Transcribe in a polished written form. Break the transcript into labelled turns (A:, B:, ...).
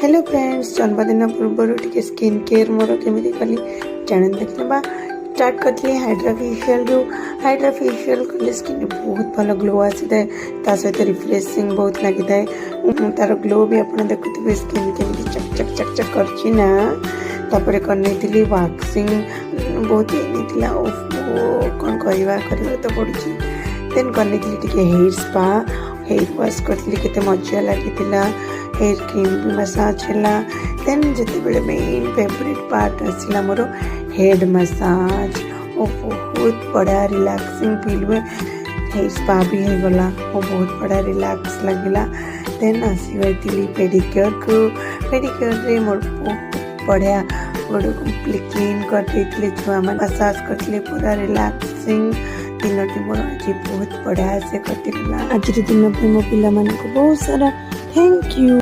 A: Hello friends, जन्मदिन पूर्व T skin care more केमी कली जान देखा स्टार्ट करी हाइड्रा फेशियल कले स्किन बहुत भल ग्लो आसी था सहित रिफ्रेशिंग बहुत लगी था तार ग्लो भी आप देखुए स्किन केमी चक चक चक चक कर करनी वैक्सिंग बहुत कौन कहवा तो पड़ी देन करनी हेयर स्पा हेयर वाश करी के मजा लगी हेयर क्रीम भी मसाज है देन जिते मेन फेवरेट पार्ट आसला मोर हेड मसाज और बहुत बड़ा रिलैक्सिंग फील हुए हेयर स्पा भी हो गला और बहुत बड़ा रिलैक्स लगला देन आसी पेडिक्योर को पेडिक्योर रे मोर बहुत बढ़िया गोड़ क्लीन करते छुआ मैंने मसाज करते पूरा रिलैक्सिंग दिनटी मोर आज बहुत बढ़िया से कटिला आज दिन मो पिला बहुत सारा थैंक यू।